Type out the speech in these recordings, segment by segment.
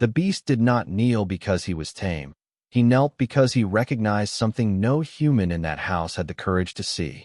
The beast did not kneel because he was tame. He knelt because he recognized something no human in that house had the courage to see.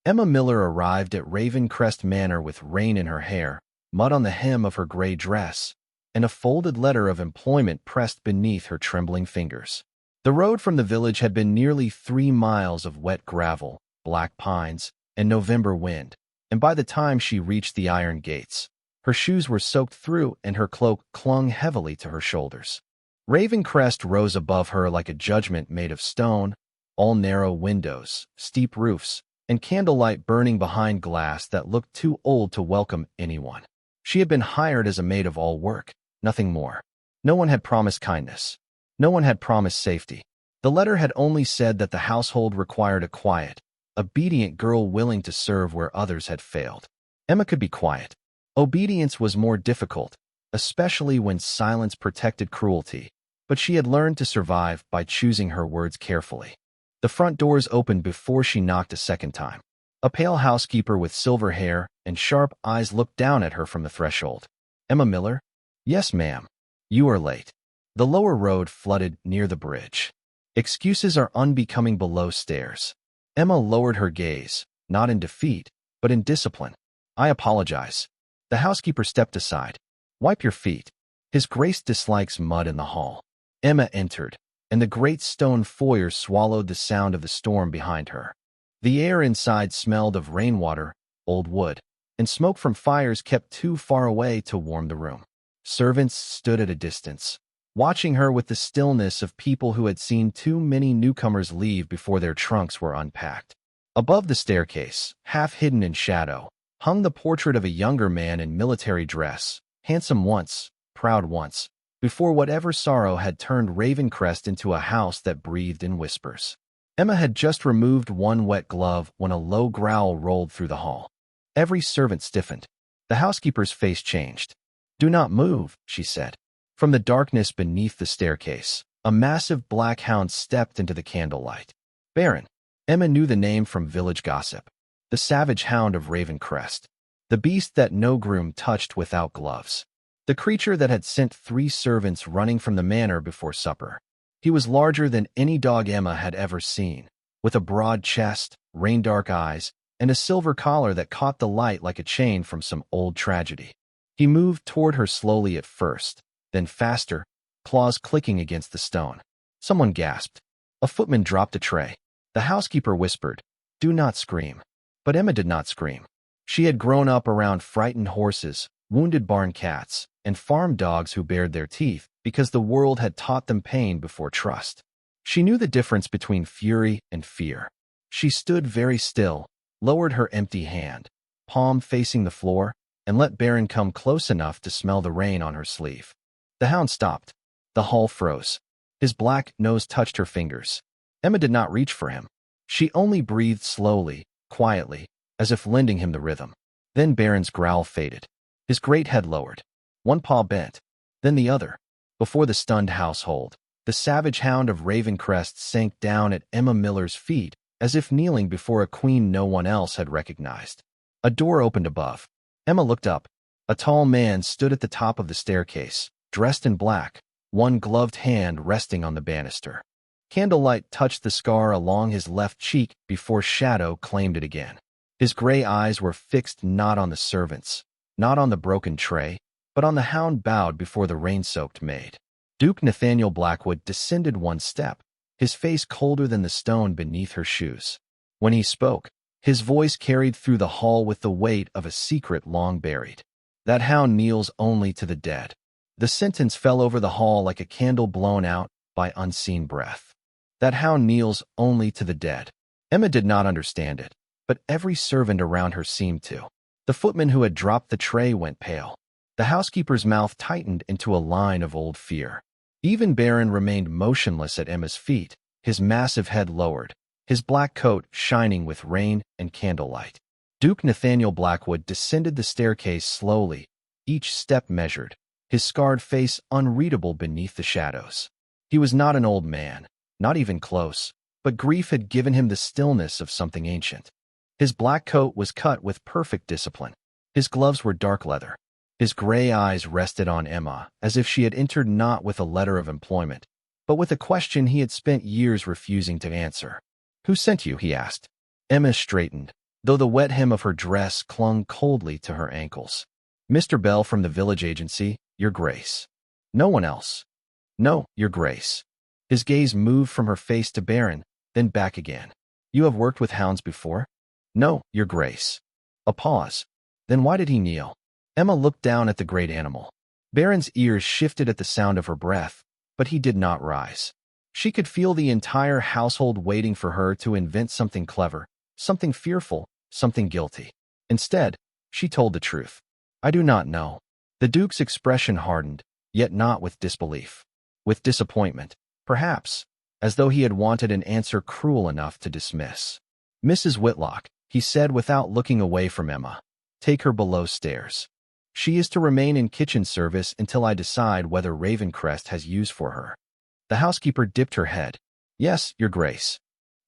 Emma Miller arrived at Ravencrest Manor with rain in her hair, mud on the hem of her gray dress, and a folded letter of employment pressed beneath her trembling fingers. The road from the village had been nearly 3 miles of wet gravel, black pines, and November wind, and by the time she reached the iron gates, her shoes were soaked through and her cloak clung heavily to her shoulders. Ravencrest rose above her like a judgment made of stone, all narrow windows, steep roofs, and candlelight burning behind glass that looked too old to welcome anyone. She had been hired as a maid of all work, nothing more. No one had promised kindness. No one had promised safety. The letter had only said that the household required a quiet, obedient girl willing to serve where others had failed. Emma could be quiet. Obedience was more difficult, especially when silence protected cruelty, but she had learned to survive by choosing her words carefully. The front doors opened before she knocked a second time. A pale housekeeper with silver hair and sharp eyes looked down at her from the threshold. Emma Miller? Yes, ma'am. You are late. The lower road flooded near the bridge. Excuses are unbecoming below stairs. Emma lowered her gaze, not in defeat, but in discipline. I apologize. The housekeeper stepped aside. Wipe your feet. His Grace dislikes mud in the hall. Emma entered, and the great stone foyer swallowed the sound of the storm behind her. The air inside smelled of rainwater, old wood, and smoke from fires kept too far away to warm the room. Servants stood at a distance, watching her with the stillness of people who had seen too many newcomers leave before their trunks were unpacked. Above the staircase, half hidden in shadow, hung the portrait of a younger man in military dress, handsome once, proud once, before whatever sorrow had turned Ravencrest into a house that breathed in whispers. Emma had just removed one wet glove when a low growl rolled through the hall. Every servant stiffened. The housekeeper's face changed. Do not move, she said. From the darkness beneath the staircase, a massive black hound stepped into the candlelight. Baron. Emma knew the name from village gossip. The savage hound of Ravencrest. The beast that no groom touched without gloves. The creature that had sent 3 servants running from the manor before supper. He was larger than any dog Emma had ever seen, with a broad chest, rain-dark eyes, and a silver collar that caught the light like a chain from some old tragedy. He moved toward her slowly at first, then faster, claws clicking against the stone. Someone gasped. A footman dropped a tray. The housekeeper whispered, "Do not scream." But Emma did not scream. She had grown up around frightened horses, wounded barn cats, and farm dogs who bared their teeth because the world had taught them pain before trust. She knew the difference between fury and fear. She stood very still, lowered her empty hand, palm facing the floor, and let Baron come close enough to smell the rain on her sleeve. The hound stopped. The hall froze. His black nose touched her fingers. Emma did not reach for him. She only breathed slowly, quietly, as if lending him the rhythm. Then Baron's growl faded. His great head lowered. One paw bent, then the other. Before the stunned household, the savage hound of Ravencrest sank down at Emma Miller's feet, as if kneeling before a queen no one else had recognized. A door opened above. Emma looked up. A tall man stood at the top of the staircase, dressed in black, one gloved hand resting on the banister. Candlelight touched the scar along his left cheek before shadow claimed it again. His gray eyes were fixed not on the servants, not on the broken tray, but on the hound bowed before the rain-soaked maid. Duke Nathaniel Blackwood descended one step, his face colder than the stone beneath her shoes. When he spoke, his voice carried through the hall with the weight of a secret long buried. That hound kneels only to the dead. The sentence fell over the hall like a candle blown out by unseen breath. That hound kneels only to the dead. Emma did not understand it, but every servant around her seemed to. The footman who had dropped the tray went pale. The housekeeper's mouth tightened into a line of old fear. Even Baron remained motionless at Emma's feet, his massive head lowered, his black coat shining with rain and candlelight. Duke Nathaniel Blackwood descended the staircase slowly, each step measured, his scarred face unreadable beneath the shadows. He was not an old man, not even close, but grief had given him the stillness of something ancient. His black coat was cut with perfect discipline. His gloves were dark leather. His gray eyes rested on Emma, as if she had entered not with a letter of employment, but with a question he had spent years refusing to answer. "Who sent you?" he asked. Emma straightened, though the wet hem of her dress clung coldly to her ankles. "Mr. Bell from the village agency, Your Grace." "No one else." "No, Your Grace." His gaze moved from her face to Baron, then back again. "You have worked with hounds before?" "No, Your Grace." A pause. Then why did he kneel? Emma looked down at the great animal. Baron's ears shifted at the sound of her breath, but he did not rise. She could feel the entire household waiting for her to invent something clever, something fearful, something guilty. Instead, she told the truth. "I do not know." The Duke's expression hardened, yet not with disbelief. With disappointment, perhaps, as though he had wanted an answer cruel enough to dismiss. "Mrs. Whitlock," he said without looking away from Emma, "take her below stairs. She is to remain in kitchen service until I decide whether Ravencrest has use for her." The housekeeper dipped her head. "Yes, Your Grace."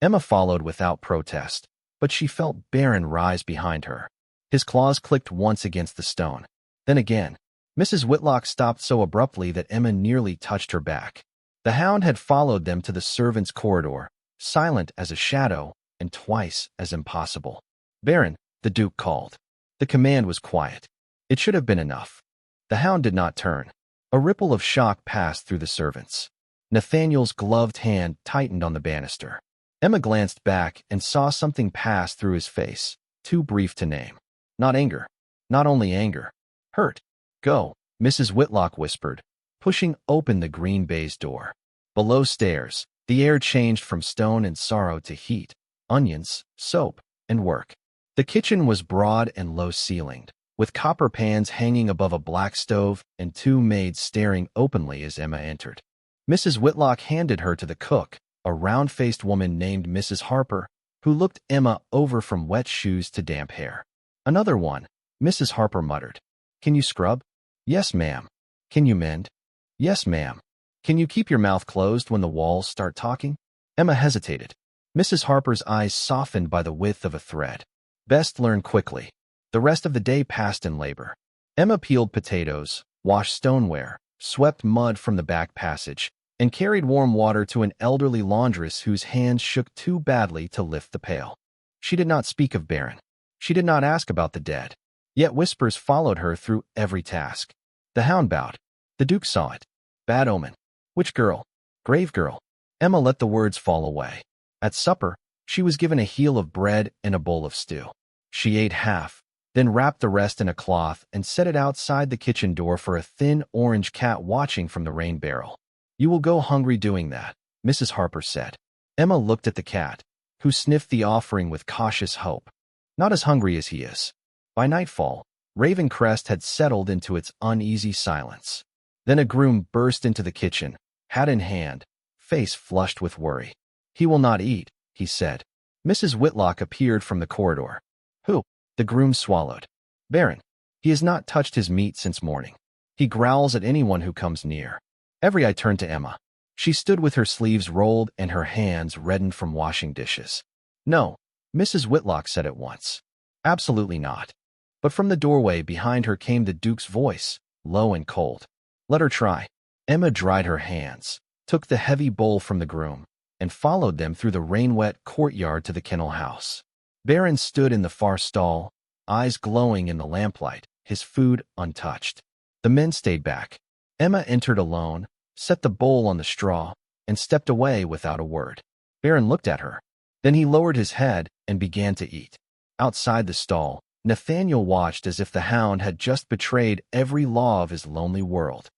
Emma followed without protest, but she felt Baron rise behind her. His claws clicked once against the stone. Then again. Mrs. Whitlock stopped so abruptly that Emma nearly touched her back. The Hound had followed them to the servants' corridor, silent as a shadow and twice as impossible. "Baron," the Duke called. The command was quiet. It should have been enough. The Hound did not turn. A ripple of shock passed through the servants. Nathaniel's gloved hand tightened on the banister. Emma glanced back and saw something pass through his face, too brief to name. Not anger. Not only anger. Hurt. "Go," Mrs. Whitlock whispered, pushing open the green baize door. Below stairs, the air changed from stone and sorrow to heat, onions, soap, and work. The kitchen was broad and low-ceilinged, with copper pans hanging above a black stove and two maids staring openly as Emma entered. Mrs. Whitlock handed her to the cook, a round-faced woman named Mrs. Harper, who looked Emma over from wet shoes to damp hair. "Another one," Mrs. Harper muttered. "Can you scrub?" "Yes, ma'am." "Can you mend?" "Yes, ma'am." "Can you keep your mouth closed when the walls start talking?" Emma hesitated. Mrs. Harper's eyes softened by the width of a thread. Best learn quickly. The rest of the day passed in labor. Emma peeled potatoes, washed stoneware, swept mud from the back passage, and carried warm water to an elderly laundress whose hands shook too badly to lift the pail. She did not speak of Baron. She did not ask about the dead. Yet whispers followed her through every task. The Hound bowed. The Duke saw it. Bad omen. Which girl? Grave girl. Emma let the words fall away. At supper, she was given a heel of bread and a bowl of stew. She ate half, then wrapped the rest in a cloth and set it outside the kitchen door for a thin orange cat watching from the rain barrel. "You will go hungry doing that," Mrs. Harper said. Emma looked at the cat, who sniffed the offering with cautious hope. Not as hungry as he is. By nightfall, Ravencrest had settled into its uneasy silence. Then a groom burst into the kitchen, hat in hand, face flushed with worry. "He will not eat," he said. Mrs. Whitlock appeared from the corridor. "Who?" The groom swallowed. "Baron. He has not touched his meat since morning. He growls at anyone who comes near." Every eye turned to Emma. She stood with her sleeves rolled and her hands reddened from washing dishes. "No," Mrs. Whitlock said at once. "Absolutely not." But from the doorway behind her came the Duke's voice, low and cold. "Let her try." Emma dried her hands, took the heavy bowl from the groom, and followed them through the rain-wet courtyard to the kennel house. Baron stood in the far stall, eyes glowing in the lamplight, his food untouched. The men stayed back. Emma entered alone, set the bowl on the straw, and stepped away without a word. Baron looked at her. Then he lowered his head and began to eat. Outside the stall, Nathaniel watched as if the Hound had just betrayed every law of his lonely world.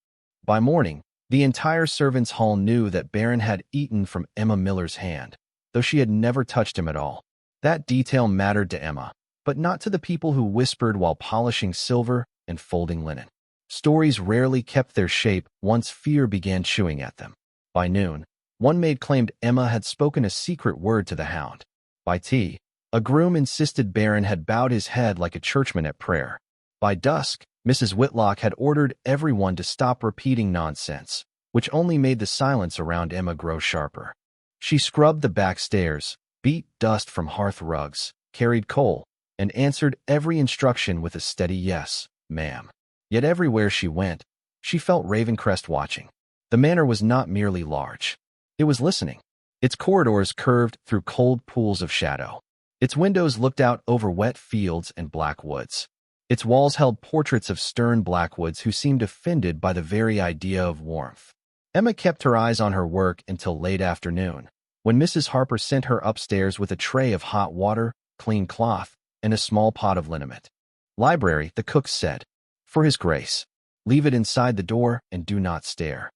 By morning, the entire servants' hall knew that Baron had eaten from Emma Miller's hand, though she had never touched him at all. That detail mattered to Emma, but not to the people who whispered while polishing silver and folding linen. Stories rarely kept their shape once fear began chewing at them. By noon, one maid claimed Emma had spoken a secret word to the Hound. By tea, a groom insisted Baron had bowed his head like a churchman at prayer. By dusk, Mrs. Whitlock had ordered everyone to stop repeating nonsense, which only made the silence around Emma grow sharper. She scrubbed the back stairs, beat dust from hearth rugs, carried coal, and answered every instruction with a steady "Yes, ma'am." Yet everywhere she went, she felt Ravencrest watching. The manor was not merely large. It was listening. Its corridors curved through cold pools of shadow. Its windows looked out over wet fields and black woods. Its walls held portraits of stern Blackwoods who seemed offended by the very idea of warmth. Emma kept her eyes on her work until late afternoon, when Mrs. Harper sent her upstairs with a tray of hot water, clean cloth, and a small pot of liniment. "Library," the cook said. "For his grace. Leave it inside the door and do not stare."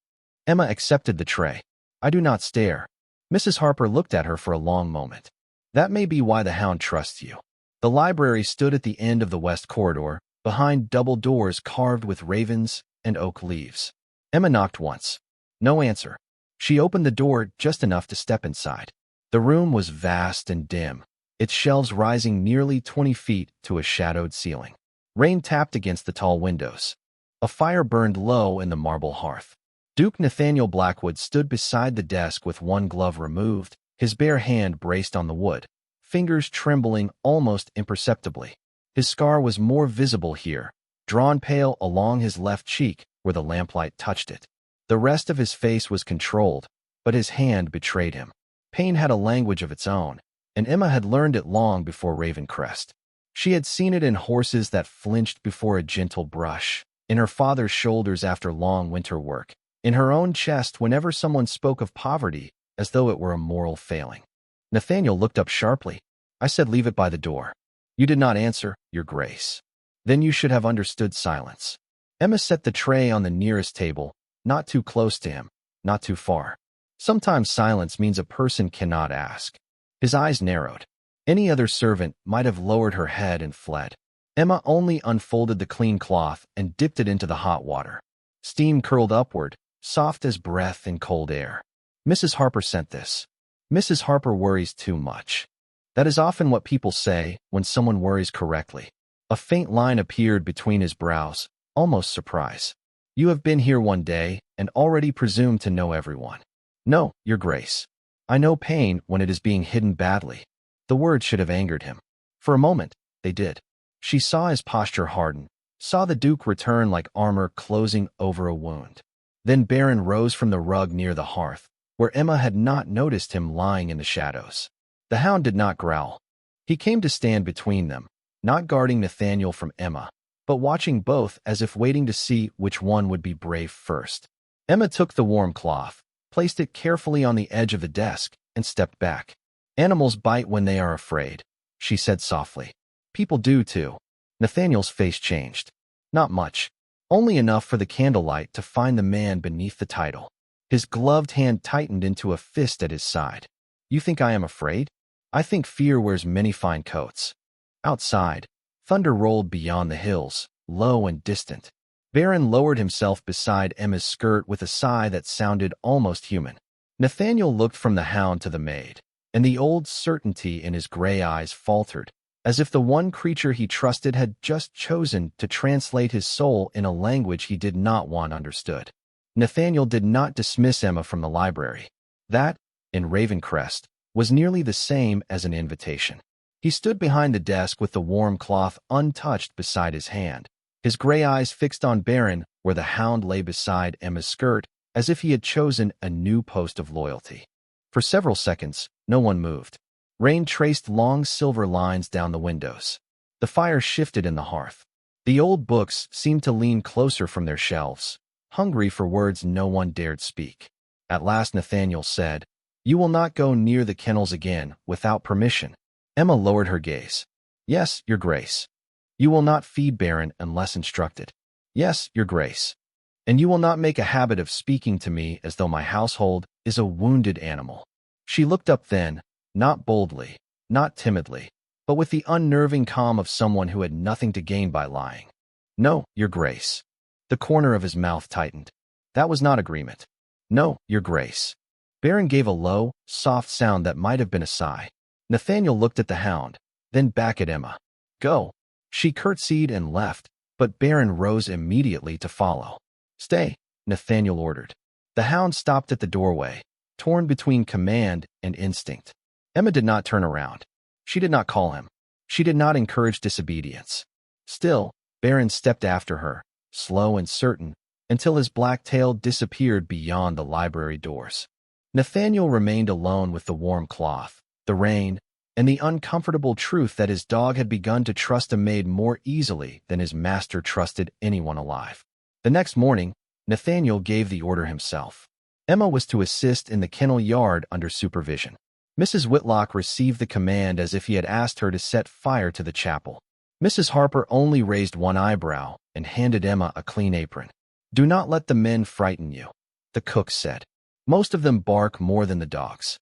Emma accepted the tray. "I do not stare." Mrs. Harper looked at her for a long moment. "That may be why the Hound trusts you." The library stood at the end of the west corridor, behind double doors carved with ravens and oak leaves. Emma knocked once. No answer. She opened the door just enough to step inside. The room was vast and dim, its shelves rising nearly 20 feet to a shadowed ceiling. Rain tapped against the tall windows. A fire burned low in the marble hearth. Duke Nathaniel Blackwood stood beside the desk with one glove removed, his bare hand braced on the wood, fingers trembling almost imperceptibly. His scar was more visible here, drawn pale along his left cheek where the lamplight touched it. The rest of his face was controlled, but his hand betrayed him. Pain had a language of its own, and Emma had learned it long before Ravencrest. She had seen it in horses that flinched before a gentle brush, in her father's shoulders after long winter work, in her own chest whenever someone spoke of poverty as though it were a moral failing. Nathaniel looked up sharply. "I said leave it by the door." "You did not answer, Your Grace." "Then you should have understood silence." Emma set the tray on the nearest table, not too close to him, not too far. Sometimes silence means a person cannot ask. His eyes narrowed. Any other servant might have lowered her head and fled. Emma only unfolded the clean cloth and dipped it into the hot water. Steam curled upward, soft as breath in cold air. "Mrs. Harper sent this." "Mrs. Harper worries too much." That is often what people say when someone worries correctly. A faint line appeared between his brows, almost surprise. "You have been here one day and already presume to know everyone." "No, Your Grace. I know pain when it is being hidden badly." The words should have angered him. For a moment, they did. She saw his posture harden, saw the Duke return like armor closing over a wound. Then Baron rose from the rug near the hearth, where Emma had not noticed him lying in the shadows. The Hound did not growl. He came to stand between them, not guarding Nathaniel from Emma, but watching both as if waiting to see which one would be brave first. Emma took the warm cloth, placed it carefully on the edge of the desk, and stepped back. "Animals bite when they are afraid," she said softly. "People do too." Nathaniel's face changed. Not much. Only enough for the candlelight to find the man beneath the title. His gloved hand tightened into a fist at his side. "You think I am afraid? I think fear wears many fine coats." Outside, thunder rolled beyond the hills, low and distant. Baron lowered himself beside Emma's skirt with a sigh that sounded almost human. Nathaniel looked from the Hound to the Maid, and the old certainty in his gray eyes faltered, as if the one creature he trusted had just chosen to translate his soul in a language he did not want understood. Nathaniel did not dismiss Emma from the library. That, in Ravencrest, was nearly the same as an invitation. He stood behind the desk with the warm cloth untouched beside his hand, his gray eyes fixed on Baron where the Hound lay beside Emma's skirt, as if he had chosen a new post of loyalty. For several seconds, no one moved. Rain traced long silver lines down the windows. The fire shifted in the hearth. The old books seemed to lean closer from their shelves, hungry for words no one dared speak. At last Nathaniel said, "You will not go near the kennels again without permission." Emma lowered her gaze. "Yes, Your Grace." "You will not feed Baron unless instructed." "Yes, Your Grace." "And you will not make a habit of speaking to me as though my household is a wounded animal." She looked up then, not boldly, not timidly, but with the unnerving calm of someone who had nothing to gain by lying. "No, Your Grace." The corner of his mouth tightened. That was not agreement. "No, Your Grace." Baron gave a low, soft sound that might have been a sigh. Nathaniel looked at the Hound, then back at Emma. "Go." She curtsied and left, but Baron rose immediately to follow. "Stay," Nathaniel ordered. The Hound stopped at the doorway, torn between command and instinct. Emma did not turn around. She did not call him. She did not encourage disobedience. Still, Baron stepped after her, slow and certain, until his black tail disappeared beyond the library doors. Nathaniel remained alone with the warm cloth, the rain, and the uncomfortable truth that his dog had begun to trust a maid more easily than his master trusted anyone alive. The next morning, Nathaniel gave the order himself. Emma was to assist in the kennel yard under supervision. Mrs. Whitlock received the command as if he had asked her to set fire to the chapel. Mrs. Harper only raised one eyebrow and handed Emma a clean apron. "Do not let the men frighten you," the cook said. "Most of them bark more than the dogs."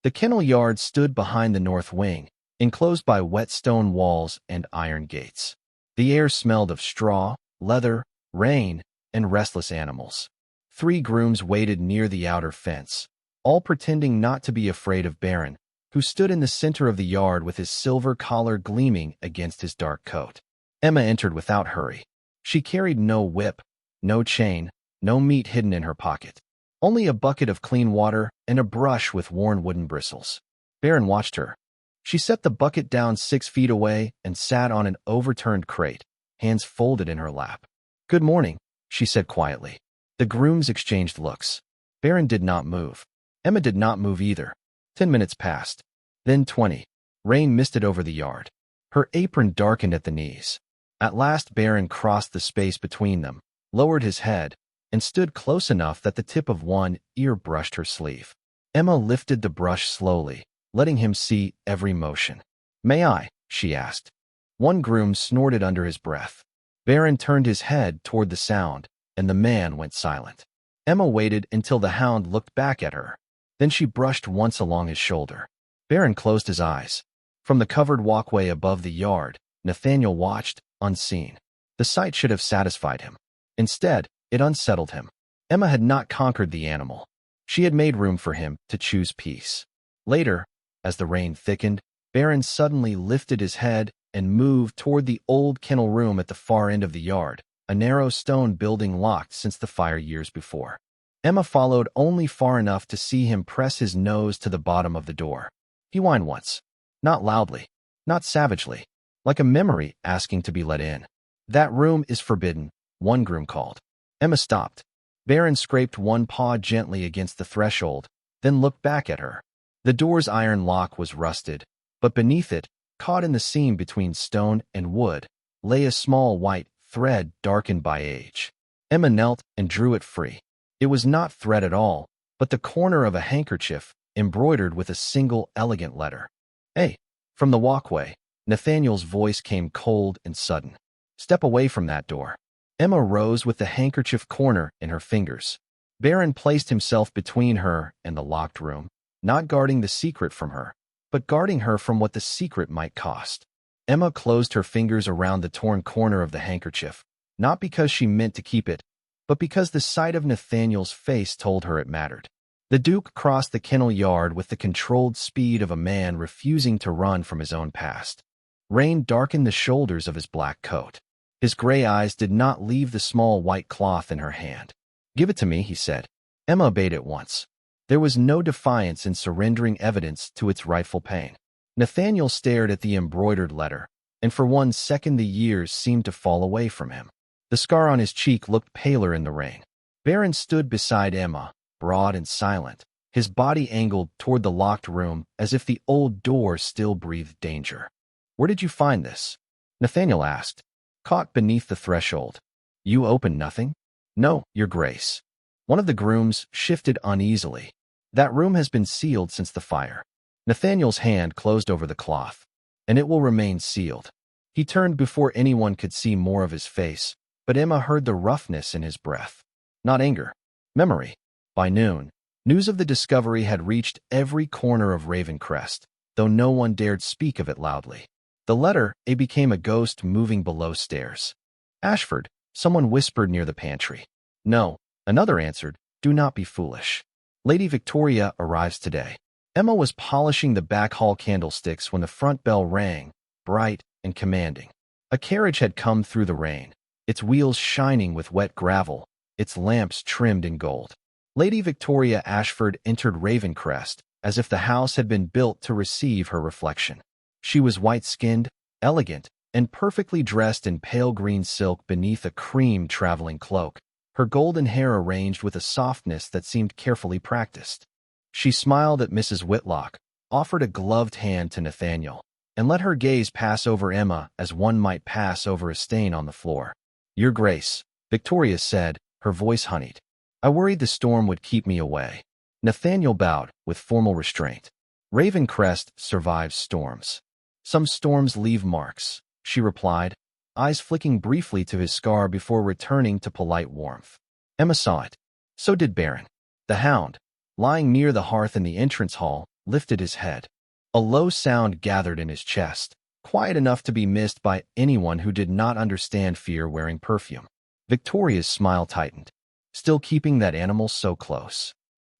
The kennel yard stood behind the north wing, enclosed by wet stone walls and iron gates. The air smelled of straw, leather, rain, and restless animals. 3 grooms waited near the outer fence, all pretending not to be afraid of Baron, who stood in the center of the yard with his silver collar gleaming against his dark coat. Emma entered without hurry. She carried no whip, no chain, no meat hidden in her pocket. Only a bucket of clean water and a brush with worn wooden bristles. Baron watched her. She set the bucket down 6 feet away and sat on an overturned crate, hands folded in her lap. "Good morning," she said quietly. The grooms exchanged looks. Baron did not move. Emma did not move either. 10 minutes passed. Then 20. Rain misted over the yard. Her apron darkened at the knees. At last Baron crossed the space between them, lowered his head, and stood close enough that the tip of one ear brushed her sleeve. Emma lifted the brush slowly, letting him see every motion. "May I?" she asked. One groom snorted under his breath. Baron turned his head toward the sound, and the man went silent. Emma waited until the hound looked back at her. Then she brushed once along his shoulder. Baron closed his eyes. From the covered walkway above the yard, Nathaniel watched, unseen. The sight should have satisfied him. Instead, it unsettled him. Emma had not conquered the animal. She had made room for him to choose peace. Later, as the rain thickened, Baron suddenly lifted his head and moved toward the old kennel room at the far end of the yard, a narrow stone building locked since the fire years before. Emma followed only far enough to see him press his nose to the bottom of the door. He whined once. Not loudly, not savagely, like a memory asking to be let in. "That room is forbidden," one groom called. Emma stopped. Baron scraped one paw gently against the threshold, then looked back at her. The door's iron lock was rusted, but beneath it, caught in the seam between stone and wood, lay a small white thread darkened by age. Emma knelt and drew it free. It was not thread at all, but the corner of a handkerchief embroidered with a single elegant letter. "Hey!" From the walkway, Nathaniel's voice came cold and sudden. "Step away from that door." Emma rose with the handkerchief corner in her fingers. Baron placed himself between her and the locked room, not guarding the secret from her, but guarding her from what the secret might cost. Emma closed her fingers around the torn corner of the handkerchief, not because she meant to keep it, but because the sight of Nathaniel's face told her it mattered. The Duke crossed the kennel yard with the controlled speed of a man refusing to run from his own past. Rain darkened the shoulders of his black coat. His gray eyes did not leave the small white cloth in her hand. "Give it to me," he said. Emma obeyed at once. There was no defiance in surrendering evidence to its rightful pain. Nathaniel stared at the embroidered letter, and for 1 second the years seemed to fall away from him. The scar on his cheek looked paler in the rain. Baron stood beside Emma, broad and silent, his body angled toward the locked room as if the old door still breathed danger. "Where did you find this?" Nathaniel asked. "Caught beneath the threshold." "You opened nothing?" "No, Your Grace." One of the grooms shifted uneasily. "That room has been sealed since the fire." Nathaniel's hand closed over the cloth. "And it will remain sealed." He turned before anyone could see more of his face, but Emma heard the roughness in his breath. Not anger, memory. By noon, news of the discovery had reached every corner of Ravencrest, though no one dared speak of it loudly. The letter, it became a ghost moving below stairs. "Ashford," someone whispered near the pantry. "No," another answered, "do not be foolish. Lady Victoria arrives today." Emma was polishing the back hall candlesticks when the front bell rang, bright and commanding. A carriage had come through the rain, its wheels shining with wet gravel, its lamps trimmed in gold. Lady Victoria Ashford entered Ravencrest as if the house had been built to receive her reflection. She was white-skinned, elegant, and perfectly dressed in pale green silk beneath a cream traveling cloak, her golden hair arranged with a softness that seemed carefully practiced. She smiled at Mrs. Whitlock, offered a gloved hand to Nathaniel, and let her gaze pass over Emma as one might pass over a stain on the floor. "Your Grace," Victoria said, her voice honeyed. "I worried the storm would keep me away." Nathaniel bowed with formal restraint. "Ravencrest survives storms. Some storms leave marks," she replied, eyes flicking briefly to his scar before returning to polite warmth. Emma saw it. So did Baron. The Hound, lying near the hearth in the entrance hall, lifted his head. A low sound gathered in his chest, quiet enough to be missed by anyone who did not understand fear wearing perfume. Victoria's smile tightened, still keeping that animal so close.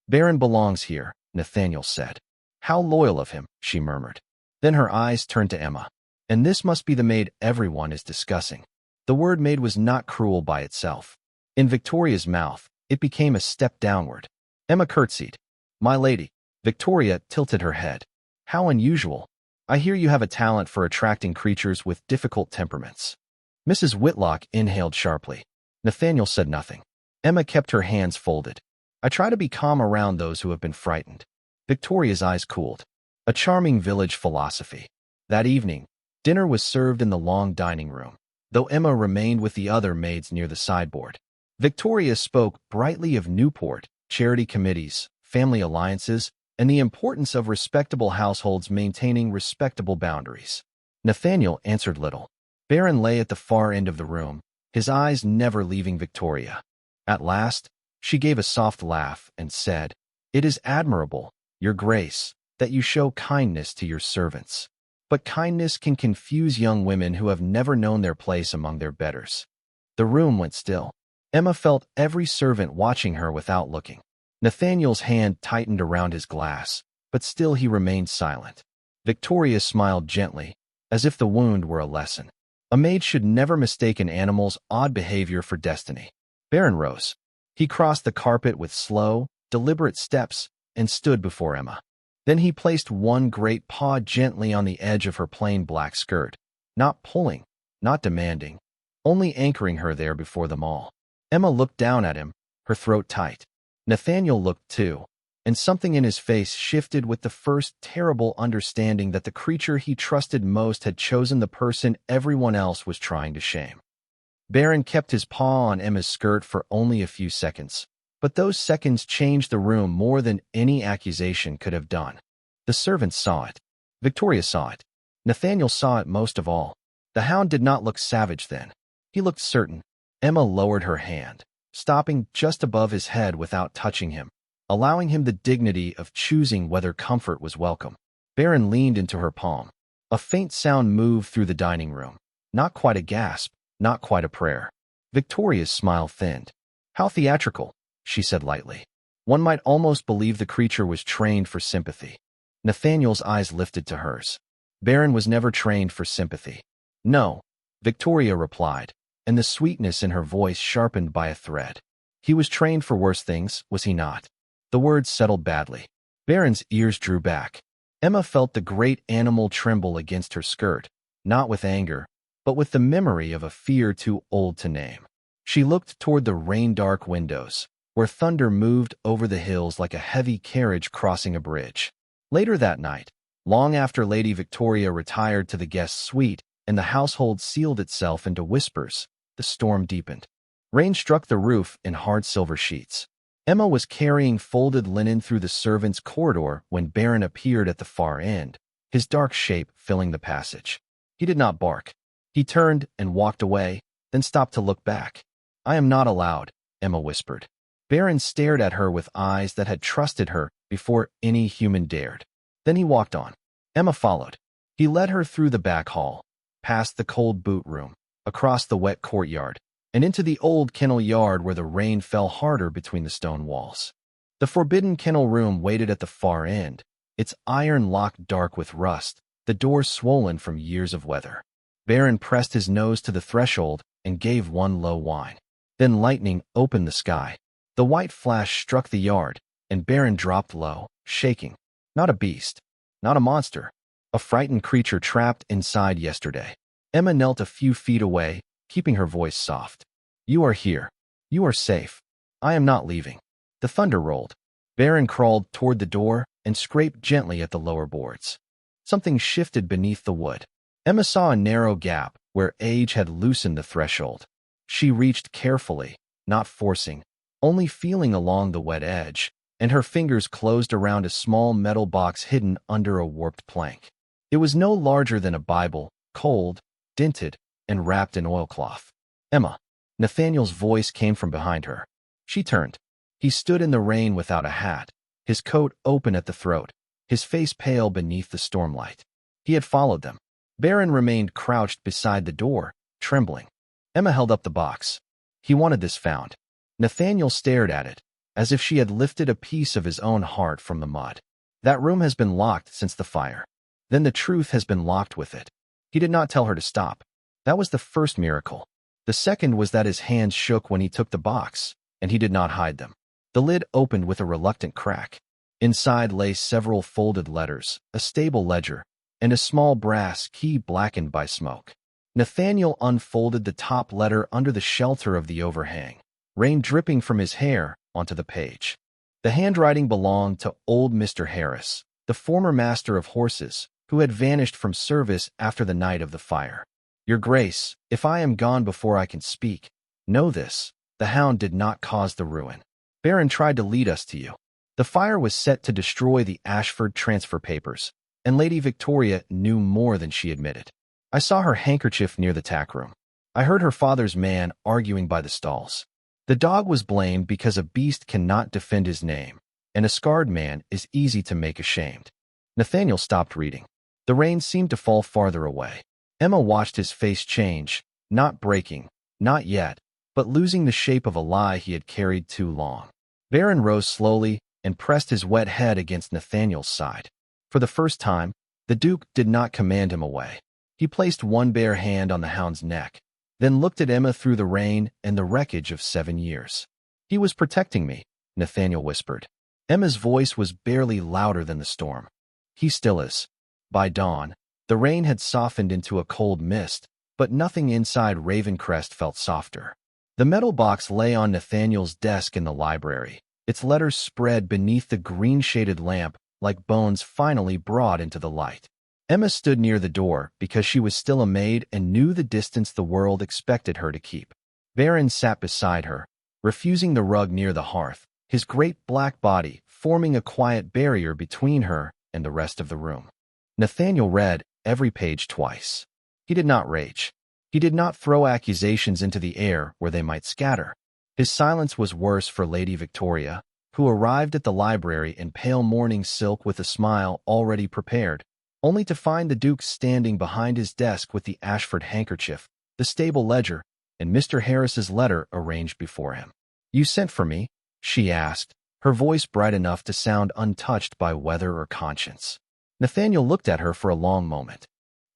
"Baron belongs here," Nathaniel said. "How loyal of him," she murmured. Then her eyes turned to Emma. "And this must be the maid everyone is discussing." The word maid was not cruel by itself. In Victoria's mouth, it became a step downward. Emma curtsied. "My lady." Victoria tilted her head. "How unusual. I hear you have a talent for attracting creatures with difficult temperaments." Mrs. Whitlock inhaled sharply. Nathaniel said nothing. Emma kept her hands folded. "I try to be calm around those who have been frightened." Victoria's eyes cooled. A charming village philosophy. That evening, dinner was served in the long dining room, though Emma remained with the other maids near the sideboard. Victoria spoke brightly of Newport, charity committees, family alliances, and the importance of respectable households maintaining respectable boundaries. Nathaniel answered little. Baron lay at the far end of the room, his eyes never leaving Victoria. At last, she gave a soft laugh and said, "It is admirable, Your Grace, that you show kindness to your servants. But kindness can confuse young women who have never known their place among their betters." The room went still. Emma felt every servant watching her without looking. Nathaniel's hand tightened around his glass, but still he remained silent. Victoria smiled gently, as if the wound were a lesson. A maid should never mistake an animal's odd behavior for destiny. Baron rose. He crossed the carpet with slow, deliberate steps and stood before Emma. Then he placed one great paw gently on the edge of her plain black skirt, not pulling, not demanding, only anchoring her there before them all. Emma looked down at him, her throat tight. Nathaniel looked too, and something in his face shifted with the first terrible understanding that the creature he trusted most had chosen the person everyone else was trying to shame. Baron kept his paw on Emma's skirt for only a few seconds, but those seconds changed the room more than any accusation could have done. The servants saw it. Victoria saw it. Nathaniel saw it most of all. The Hound did not look savage then. He looked certain. Emma lowered her hand, stopping just above his head without touching him, allowing him the dignity of choosing whether comfort was welcome. Baron leaned into her palm. A faint sound moved through the dining room. Not quite a gasp, not quite a prayer. Victoria's smile thinned. "How theatrical," she said lightly. One might almost believe the creature was trained for sympathy. Nathaniel's eyes lifted to hers. Baron was never trained for sympathy. "No," Victoria replied, and the sweetness in her voice sharpened by a thread. "He was trained for worse things, was he not?" The words settled badly. Baron's ears drew back. Emma felt the great animal tremble against her skirt, not with anger, but with the memory of a fear too old to name. She looked toward the rain-dark windows, where thunder moved over the hills like a heavy carriage crossing a bridge. Later that night, long after Lady Victoria retired to the guest suite and the household sealed itself into whispers, the storm deepened. Rain struck the roof in hard silver sheets. Emma was carrying folded linen through the servants' corridor when Baron appeared at the far end, his dark shape filling the passage. He did not bark. He turned and walked away, then stopped to look back. "I am not allowed," Emma whispered. Baron stared at her with eyes that had trusted her before any human dared. Then he walked on. Emma followed. He led her through the back hall, past the cold boot room, across the wet courtyard, and into the old kennel yard where the rain fell harder between the stone walls. The forbidden kennel room waited at the far end, its iron lock dark with rust, the door swollen from years of weather. Baron pressed his nose to the threshold and gave one low whine. Then lightning opened the sky. The white flash struck the yard, and Baron dropped low, shaking. Not a beast, not a monster, a frightened creature trapped inside yesterday. Emma knelt a few feet away, keeping her voice soft. You are here. You are safe. I am not leaving. The thunder rolled. Baron crawled toward the door and scraped gently at the lower boards. Something shifted beneath the wood. Emma saw a narrow gap where age had loosened the threshold. She reached carefully, not forcing, only feeling along the wet edge, and her fingers closed around a small metal box hidden under a warped plank. It was no larger than a Bible, cold, dinted, and wrapped in oilcloth. Emma. Nathaniel's voice came from behind her. She turned. He stood in the rain without a hat, his coat open at the throat, his face pale beneath the stormlight. He had followed them. Baron remained crouched beside the door, trembling. Emma held up the box. He wanted this found. Nathaniel stared at it, as if she had lifted a piece of his own heart from the mud. That room has been locked since the fire. Then the truth has been locked with it. He did not tell her to stop. That was the first miracle. The second was that his hands shook when he took the box, and he did not hide them. The lid opened with a reluctant crack. Inside lay several folded letters, a stable ledger, and a small brass key blackened by smoke. Nathaniel unfolded the top letter under the shelter of the overhang, rain dripping from his hair onto the page. The handwriting belonged to old Mr. Harris, the former master of horses, who had vanished from service after the night of the fire. Your Grace, if I am gone before I can speak, know this, the Hound did not cause the ruin. Baron tried to lead us to you. The fire was set to destroy the Ashford transfer papers, and Lady Victoria knew more than she admitted. I saw her handkerchief near the tack room. I heard her father's man arguing by the stalls. The dog was blamed because a beast cannot defend his name, and a scarred man is easy to make ashamed. Nathaniel stopped reading. The rain seemed to fall farther away. Emma watched his face change, not breaking, not yet, but losing the shape of a lie he had carried too long. Baron rose slowly and pressed his wet head against Nathaniel's side. For the first time, the Duke did not command him away. He placed one bare hand on the Hound's neck, then looked at Emma through the rain and the wreckage of 7 years. He was protecting me, Nathaniel whispered. Emma's voice was barely louder than the storm. He still is. By dawn, the rain had softened into a cold mist, but nothing inside Ravencrest felt softer. The metal box lay on Nathaniel's desk in the library, its letters spread beneath the green-shaded lamp like bones finally brought into the light. Emma stood near the door because she was still a maid and knew the distance the world expected her to keep. Baron sat beside her, refusing the rug near the hearth, his great black body forming a quiet barrier between her and the rest of the room. Nathaniel read every page twice. He did not rage. He did not throw accusations into the air where they might scatter. His silence was worse for Lady Victoria, who arrived at the library in pale mourning silk with a smile already prepared, only to find the Duke standing behind his desk with the Ashford handkerchief, the stable ledger, and Mr. Harris's letter arranged before him. You sent for me? She asked, her voice bright enough to sound untouched by weather or conscience. Nathaniel looked at her for a long moment.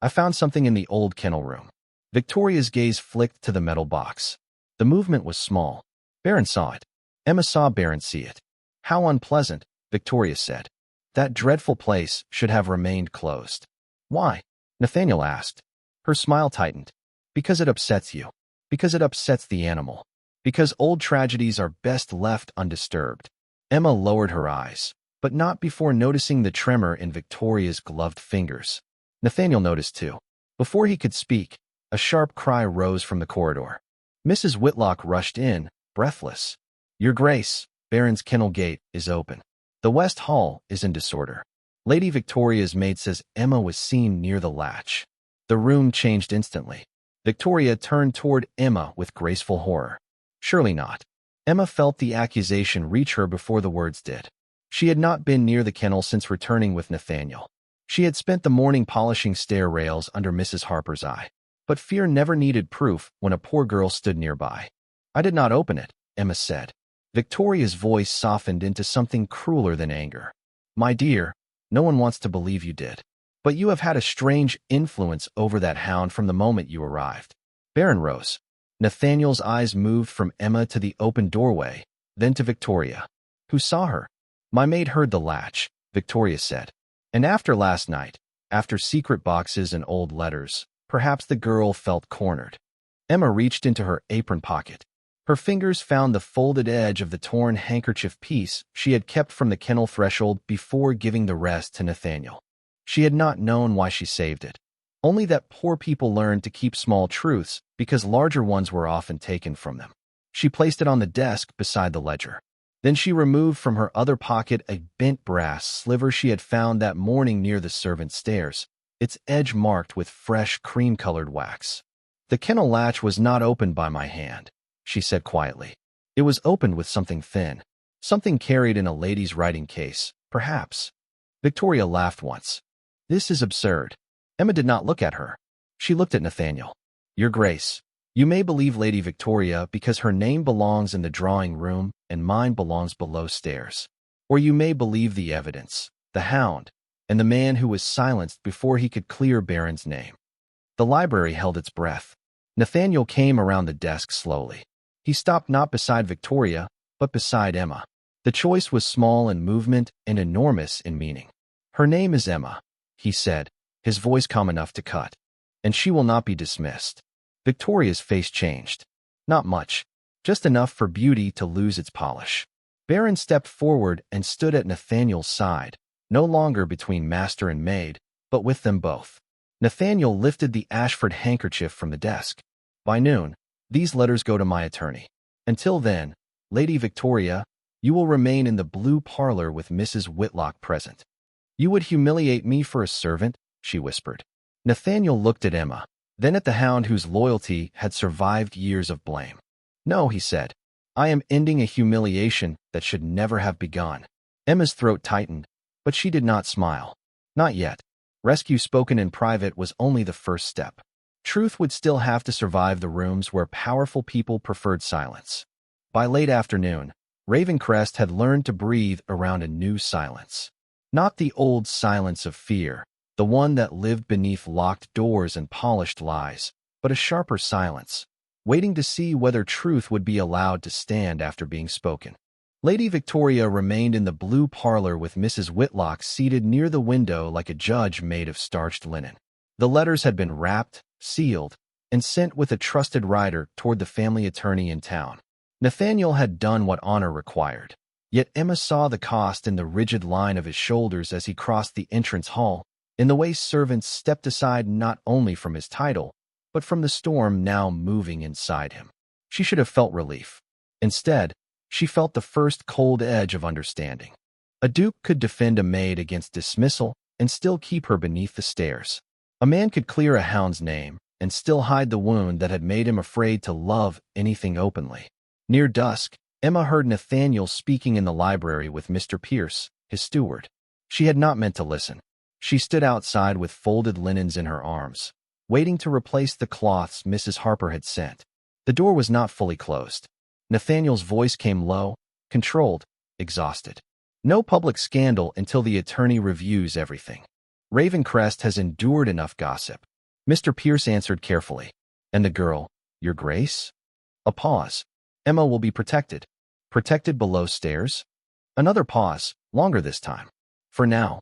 I found something in the old kennel room. Victoria's gaze flicked to the metal box. The movement was small. Baron saw it. Emma saw Baron see it. How unpleasant, Victoria said. That dreadful place should have remained closed. Why? Nathaniel asked. Her smile tightened. Because it upsets you. Because it upsets the animal. Because old tragedies are best left undisturbed. Emma lowered her eyes, but not before noticing the tremor in Victoria's gloved fingers. Nathaniel noticed too. Before he could speak, a sharp cry rose from the corridor. Mrs. Whitlock rushed in, breathless. Your Grace, Baron's kennel gate is open. The West Hall is in disorder. Lady Victoria's maid says Emma was seen near the latch. The room changed instantly. Victoria turned toward Emma with graceful horror. Surely not. Emma felt the accusation reach her before the words did. She had not been near the kennel since returning with Nathaniel. She had spent the morning polishing stair rails under Mrs. Harper's eye. But fear never needed proof when a poor girl stood nearby. I did not open it, Emma said. Victoria's voice softened into something crueler than anger. My dear, no one wants to believe you did. But you have had a strange influence over that Hound from the moment you arrived. Baron rose. Nathaniel's eyes moved from Emma to the open doorway, then to Victoria. Who saw her? My maid heard the latch, Victoria said. And after last night, after secret boxes and old letters, Perhaps the girl felt cornered. Emma reached into her apron pocket. Her fingers found the folded edge of the torn handkerchief piece she had kept from the kennel threshold before giving the rest to Nathaniel. She had not known why she saved it. Only that poor people learned to keep small truths because larger ones were often taken from them. She placed it on the desk beside the ledger. Then she removed from her other pocket a bent brass sliver she had found that morning near the servants' stairs, its edge marked with fresh cream-colored wax. "The kennel latch was not opened by my hand," she said quietly. "It was opened with something thin, something carried in a lady's writing case, perhaps." Victoria laughed once. "This is absurd." Emma did not look at her. She looked at Nathaniel. "Your Grace, you may believe Lady Victoria because her name belongs in the drawing room and mine belongs below stairs. Or you may believe the evidence, the Hound, and the man who was silenced before he could clear Baron's name." The library held its breath. Nathaniel came around the desk slowly. He stopped not beside Victoria, but beside Emma. The choice was small in movement and enormous in meaning. "Her name is Emma," he said, his voice calm enough to cut, "and she will not be dismissed." Victoria's face changed. Not much, just enough for beauty to lose its polish. Baron stepped forward and stood at Nathaniel's side, no longer between master and maid, but with them both. Nathaniel lifted the Ashford handkerchief from the desk. "By noon, these letters go to my attorney. Until then, Lady Victoria, you will remain in the blue parlor with Mrs. Whitlock present." "You would humiliate me for a servant?" she whispered. Nathaniel looked at Emma, then at the Hound whose loyalty had survived years of blame. "No," he said. "I am ending a humiliation that should never have begun." Emma's throat tightened, but she did not smile. Not yet. Rescue spoken in private was only the first step. Truth would still have to survive the rooms where powerful people preferred silence. By late afternoon, Ravencrest had learned to breathe around a new silence. Not the old silence of fear, the one that lived beneath locked doors and polished lies, but a sharper silence, waiting to see whether truth would be allowed to stand after being spoken. Lady Victoria remained in the blue parlor with Mrs. Whitlock seated near the window like a judge made of starched linen. The letters had been wrapped, sealed, and sent with a trusted rider toward the family attorney in town. Nathaniel had done what honor required, yet Emma saw the cost in the rigid line of his shoulders as he crossed the entrance hall, in the way servants stepped aside not only from his title, but from the storm now moving inside him. She should have felt relief. Instead, she felt the first cold edge of understanding. A duke could defend a maid against dismissal and still keep her beneath the stairs. A man could clear a hound's name and still hide the wound that had made him afraid to love anything openly. Near dusk, Emma heard Nathaniel speaking in the library with Mr. Pierce, his steward. She had not meant to listen. She stood outside with folded linens in her arms, waiting to replace the cloths Mrs. Harper had sent. The door was not fully closed. Nathaniel's voice came low, controlled, exhausted. "No public scandal until the attorney reviews everything. Ravencrest has endured enough gossip." Mr. Pierce answered carefully. "And the girl, Your Grace?" A pause. "Emma will be protected." "Protected below stairs?" Another pause, longer this time. For now."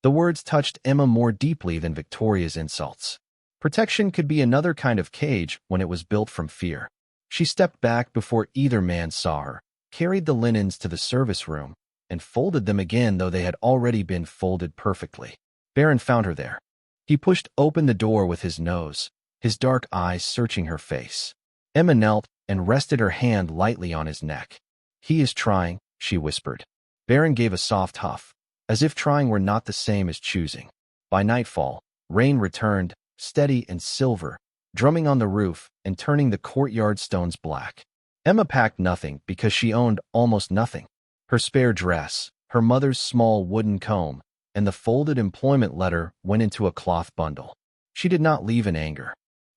The words touched Emma more deeply than Victoria's insults. Protection could be another kind of cage when it was built from fear. She stepped back before either man saw her, carried the linens to the service room, and folded them again though they had already been folded perfectly. Baron found her there. He pushed open the door with his nose, his dark eyes searching her face. Emma knelt and rested her hand lightly on his neck. "He is trying," she whispered. Baron gave a soft huff, as if trying were not the same as choosing. By nightfall, rain returned, steady and silver, drumming on the roof and turning the courtyard stones black. Emma packed nothing because she owned almost nothing. Her spare dress, her mother's small wooden comb, and the folded employment letter went into a cloth bundle. She did not leave in anger.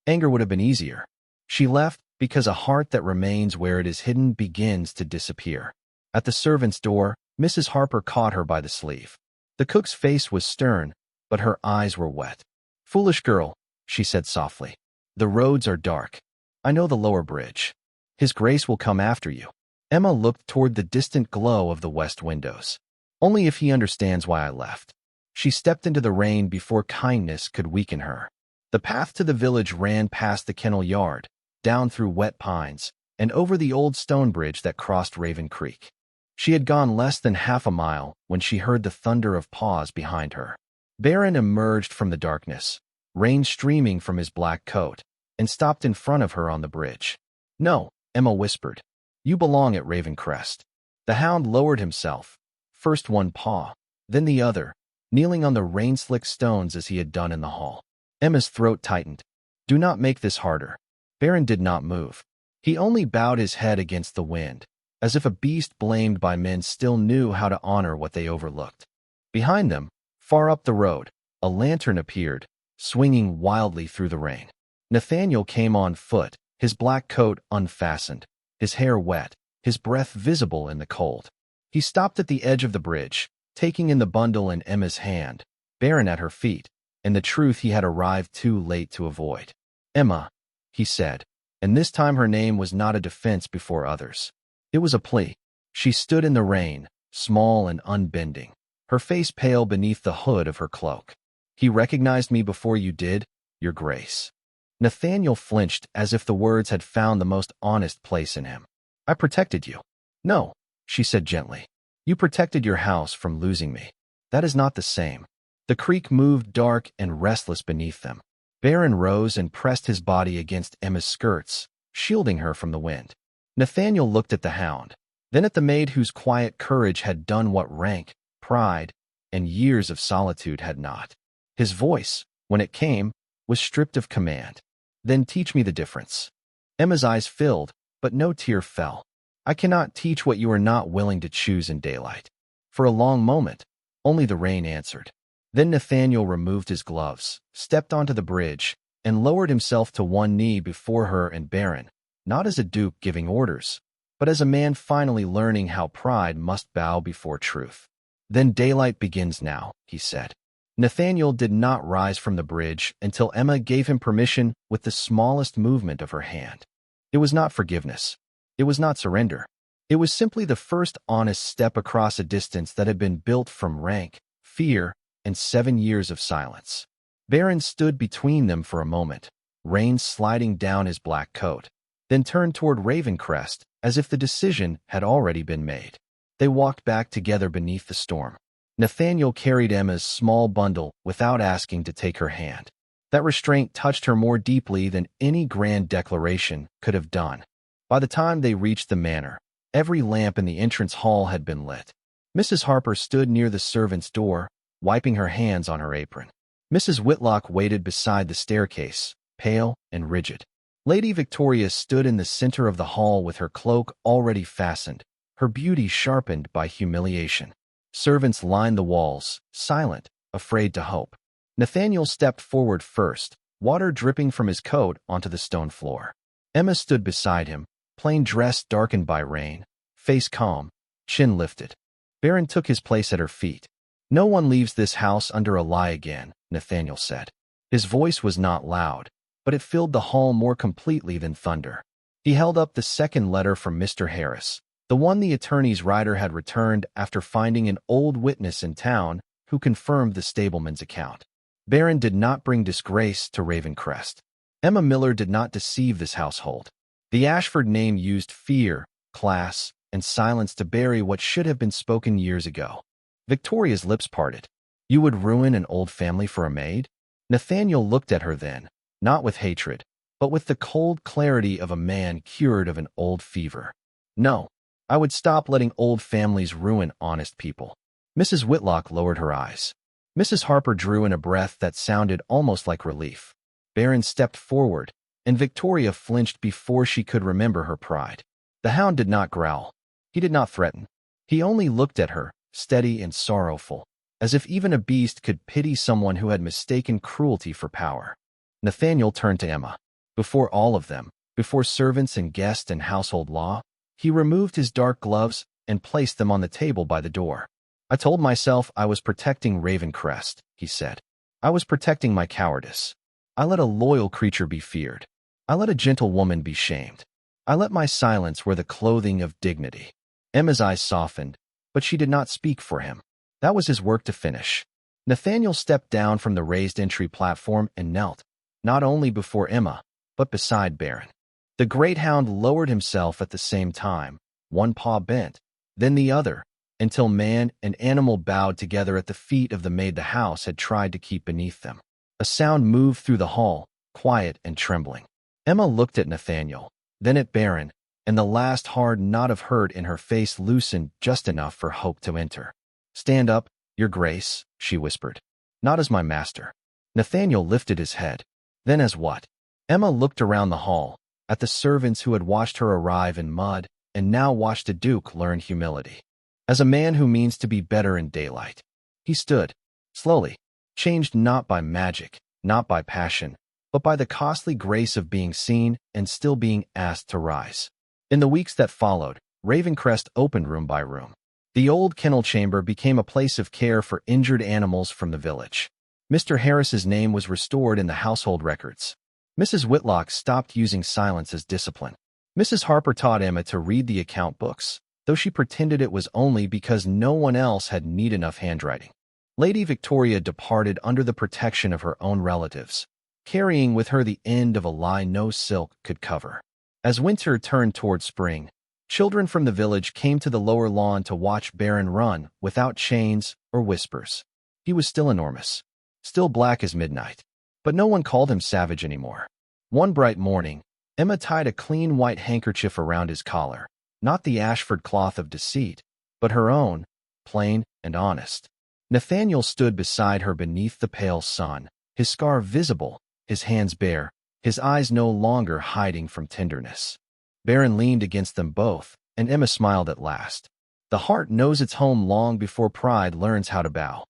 Anger would have been easier. She left because a heart that remains where it is hidden begins to disappear. At the servant's door, Mrs. Harper caught her by the sleeve. The cook's face was stern, but her eyes were wet. "Foolish girl," she said softly. "The roads are dark. I know the lower bridge. His Grace will come after you." Emma looked toward the distant glow of the west windows. "Only if he understands why I left." She stepped into the rain before kindness could weaken her. The path to the village ran past the kennel yard, down through wet pines, and over the old stone bridge that crossed Raven Creek. She had gone less than half a mile when she heard the thunder of paws behind her. Baron emerged from the darkness, rain streaming from his black coat, and stopped in front of her on the bridge. "No," Emma whispered. "You belong at Raven Crest." The Hound lowered himself, first one paw, then the other, kneeling on the rain-slicked stones as he had done in the hall. Emma's throat tightened. "Do not make this harder." Baron did not move. He only bowed his head against the wind, as if a beast blamed by men still knew how to honor what they overlooked. Behind them, far up the road, a lantern appeared, swinging wildly through the rain. Nathaniel came on foot, his black coat unfastened, his hair wet, his breath visible in the cold. He stopped at the edge of the bridge, taking in the bundle in Emma's hand, Baron at her feet, and the truth he had arrived too late to avoid. "Emma," he said, and this time her name was not a defense before others. It was a plea. She stood in the rain, small and unbending, her face pale beneath the hood of her cloak. "He recognized me before you did, Your Grace." Nathaniel flinched as if the words had found the most honest place in him. "I protected you." "No," she said gently. "You protected your house from losing me. That is not the same." The creek moved dark and restless beneath them. Baron rose and pressed his body against Emma's skirts, shielding her from the wind. Nathaniel looked at the Hound, then at the maid whose quiet courage had done what rank, pride, and years of solitude had not. His voice, when it came, was stripped of command. "Then teach me the difference." Emma's eyes filled, but no tear fell. "I cannot teach what you are not willing to choose in daylight." For a long moment, only the rain answered. Then Nathaniel removed his gloves, stepped onto the bridge, and lowered himself to one knee before her and Baron, not as a duke giving orders, but as a man finally learning how pride must bow before truth. "Then daylight begins now," he said. Nathaniel did not rise from the bridge until Emma gave him permission with the smallest movement of her hand. It was not forgiveness. It was not surrender. It was simply the first honest step across a distance that had been built from rank, fear, and 7 years of silence. Baron stood between them for a moment, rain sliding down his black coat, then turned toward Ravencrest as if the decision had already been made. They walked back together beneath the storm. Nathaniel carried Emma's small bundle without asking to take her hand. That restraint touched her more deeply than any grand declaration could have done. By the time they reached the manor, every lamp in the entrance hall had been lit. Mrs. Harper stood near the servants' door, wiping her hands on her apron. Mrs. Whitlock waited beside the staircase, pale and rigid. Lady Victoria stood in the center of the hall with her cloak already fastened, her beauty sharpened by humiliation. Servants lined the walls, silent, afraid to hope. Nathaniel stepped forward first, water dripping from his coat onto the stone floor. Emma stood beside him, plain dress darkened by rain, face calm, chin lifted. Baron took his place at her feet. "No one leaves this house under a lie again," Nathaniel said. His voice was not loud, but it filled the hall more completely than thunder. He held up the second letter from Mr. Harris, the one the attorney's writer had returned after finding an old witness in town who confirmed the stableman's account. Baron did not bring disgrace to Ravencrest. Emma Miller did not deceive this household. The Ashford name used fear, class, and silence to bury what should have been spoken years ago. Victoria's lips parted. "You would ruin an old family for a maid?" Nathaniel looked at her then, not with hatred, but with the cold clarity of a man cured of an old fever. "No, I would stop letting old families ruin honest people." Mrs. Whitlock lowered her eyes. Mrs. Harper drew in a breath that sounded almost like relief. Baron stepped forward, and Victoria flinched before she could remember her pride. The Hound did not growl. He did not threaten. He only looked at her, steady and sorrowful, as if even a beast could pity someone who had mistaken cruelty for power. Nathaniel turned to Emma. Before all of them, before servants and guests and household law, he removed his dark gloves and placed them on the table by the door. "I told myself I was protecting Ravencrest," he said. "I was protecting my cowardice. I let a loyal creature be feared. I let a gentle woman be shamed. I let my silence wear the clothing of dignity." Emma's eyes softened, but she did not speak for him. That was his work to finish. Nathaniel stepped down from the raised entry platform and knelt. not only before Emma, but beside Baron. The great hound lowered himself at the same time, one paw bent, then the other, until man and animal bowed together at the feet of the maid the house had tried to keep beneath them. A sound moved through the hall, quiet and trembling. Emma looked at Nathaniel, then at Baron, and the last hard knot of hurt in her face loosened just enough for hope to enter. "Stand up, your grace," she whispered. "Not as my master." Nathaniel lifted his head. "Then as what?" Emma looked around the hall, at the servants who had watched her arrive in mud and now watched a duke learn humility. As a man who means to be better in daylight. He stood, slowly, changed not by magic, not by passion, but by the costly grace of being seen and still being asked to rise. In the weeks that followed, Ravencrest opened room by room. The old kennel chamber became a place of care for injured animals from the village. Mr. Harris's name was restored in the household records. Mrs. Whitlock stopped using silence as discipline. Mrs. Harper taught Emma to read the account books, though she pretended it was only because no one else had neat enough handwriting. Lady Victoria departed under the protection of her own relatives, carrying with her the end of a lie no silk could cover. As winter turned toward spring, children from the village came to the lower lawn to watch Baron run without chains or whispers. He was still enormous, still black as midnight, but no one called him savage anymore. One bright morning, Emma tied a clean white handkerchief around his collar, not the Ashford cloth of deceit, but her own, plain and honest. Nathaniel stood beside her beneath the pale sun, his scar visible, his hands bare, his eyes no longer hiding from tenderness. Baron leaned against them both, and Emma smiled at last. The heart knows its home long before pride learns how to bow.